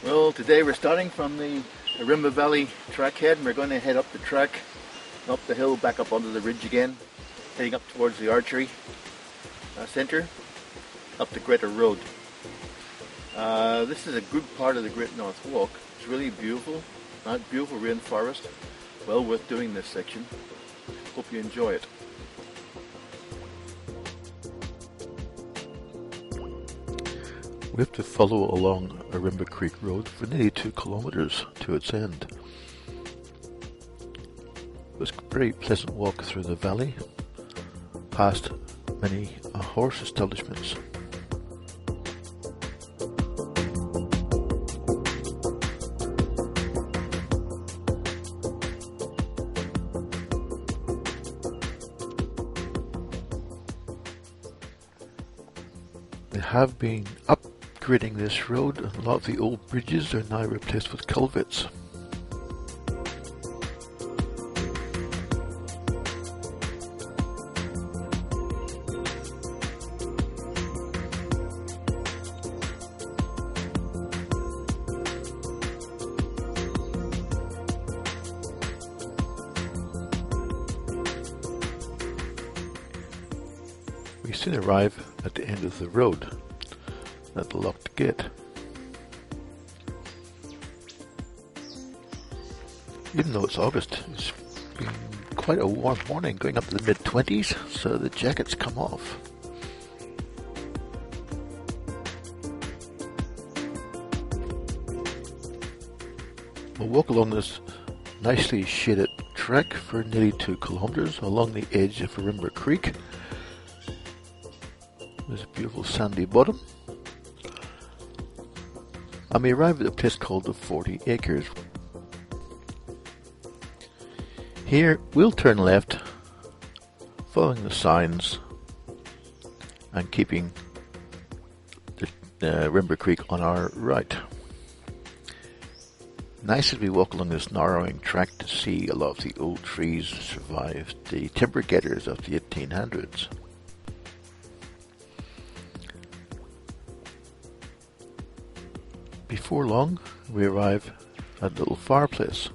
Well, today we're starting from the Ourimbah Valley Trackhead, and we're going to head up the track, up the hill, back up onto the ridge again, heading up towards the archery centre, up the Greta Road. This is a good part of the Great North Walk. It's really beautiful, beautiful rainforest. Well worth doing this section. Hope you enjoy it. We have to follow along Ourimbah Creek Road for nearly 2 kilometres to its end. It was a very pleasant walk through the valley, past many horse establishments. They have been upgrading this road, and a lot of the old bridges are now replaced with culverts. We soon arrive at the end of the road, at the locked gate. Even though it's August, it's been quite a warm morning, going up to the mid-20s, so the jackets come off. We'll walk along this nicely shaded track for nearly 2 kilometres along the edge of Ourimbah Creek. There's a beautiful sandy bottom. And we arrive at a place called the 40 Acres. Here we'll turn left, following the signs and keeping the Ourimbah Creek on our right. Nice as we walk along this narrowing track to see a lot of the old trees that survived the timber getters of the 1800s. Before long, we arrive at a little fireplace.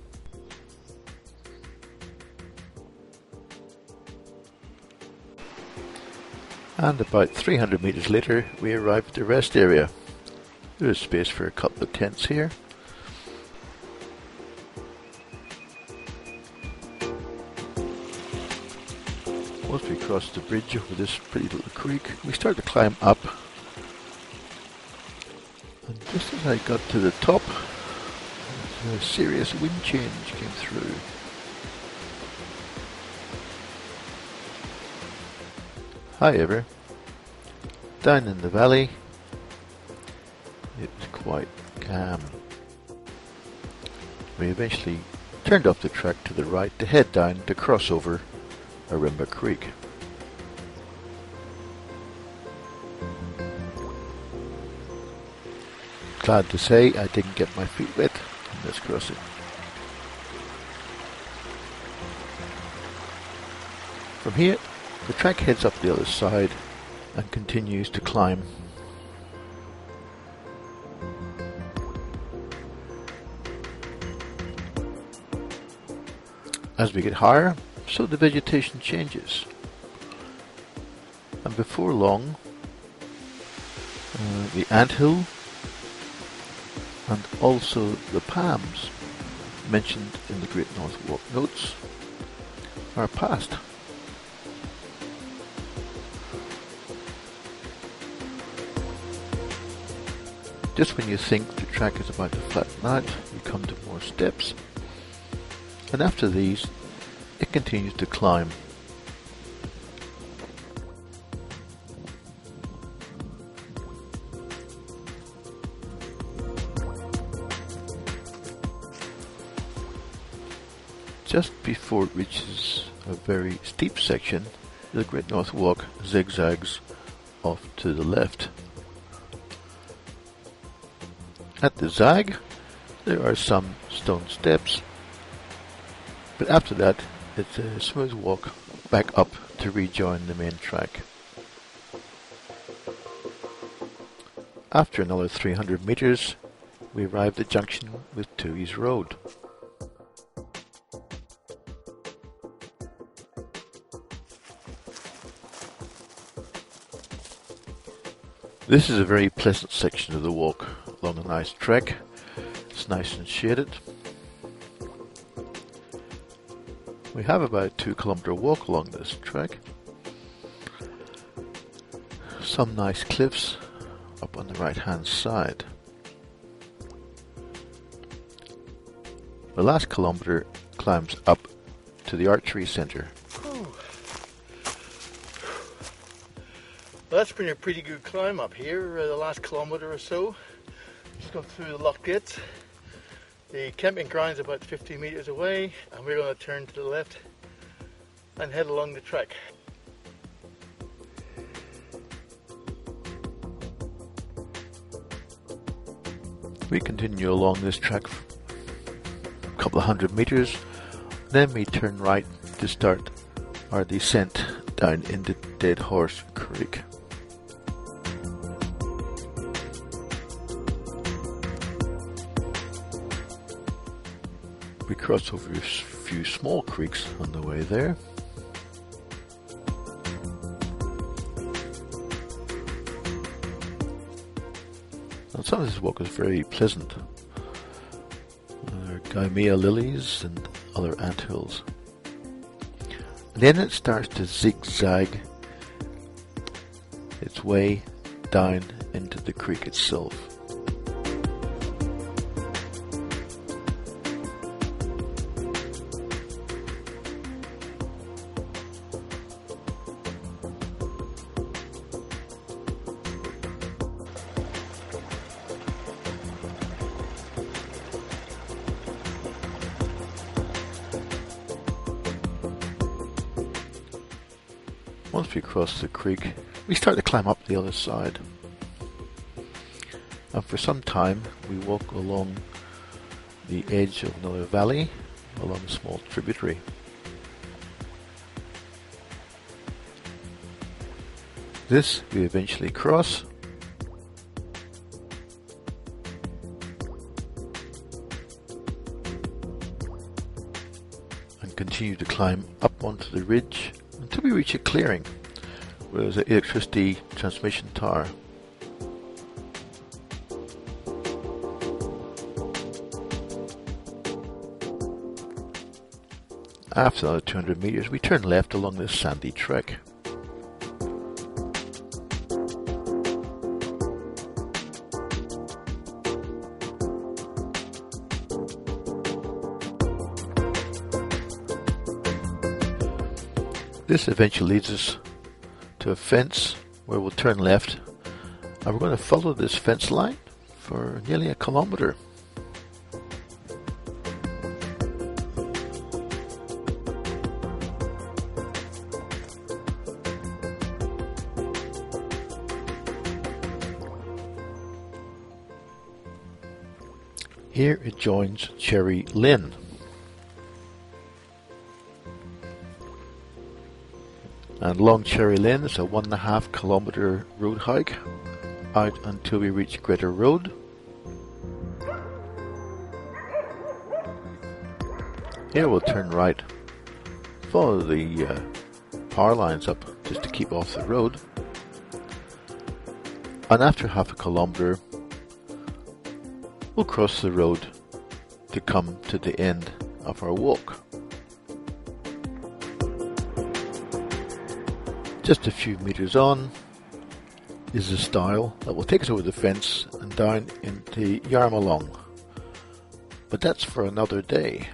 And about 300 metres later, we arrive at the rest area. There is space for a couple of tents here. Once we cross the bridge over this pretty little creek, we start to climb up. And just as I got to the top, a serious wind change came through. However, down in the valley, it was quite calm. We eventually turned off the track to the right to head down to cross over Ourimbah Creek. Glad to say I didn't get my feet wet on this crossing. From here, the track heads up the other side and continues to climb. As we get higher, so the vegetation changes. And before long, the anthill and also the palms mentioned in the Great North Walk notes are past. Just when you think the track is about to flatten out, you come to more steps, and after these it continues to climb. Just before it reaches a very steep section, the Great North Walk zigzags off to the left. At the zag, there are some stone steps, but after that, it's a smooth walk back up to rejoin the main track. After another 300 meters, we arrived at junction with Tui's Road. This is a very pleasant section of the walk along a nice trek. It's nice and shaded. We have about a 2-kilometer walk along this trek. Some nice cliffs up on the right hand side. The last kilometer climbs up to the archery centre. Well, that's been a pretty good climb up here, the last kilometre or so. Just gone through the lock gates. The camping ground's about 50 metres away, and we're going to turn to the left and head along the track. We continue along this track for a couple of 100 metres, then we turn right to start our descent down into Dead Horse Creek. We cross over a few small creeks on the way there. And some of this walk is very pleasant. There are Gaimea lilies and other anthills. And then it starts to zigzag its way down into the creek itself. Once we cross the creek, we start to climb up the other side. And for some time, we walk along the edge of another valley, along a small tributary. This we eventually cross. And continue to climb up onto the ridge until we reach a clearing where there's an electricity transmission tower. After another 200 meters, we turn left along this sandy trek. This eventually leads us to a fence where we'll turn left, and we're going to follow this fence line for nearly a kilometer. Here it joins Cherry Lynn. And along Cherry Lane, it's a 1.5 kilometer road hike out until we reach Greta Road. Here we'll turn right, follow the power lines up just to keep off the road. And after half a kilometer, we'll cross the road to come to the end of our walk. Just a few meters on is a stile that will take us over the fence and down into Yarramalong. But that's for another day.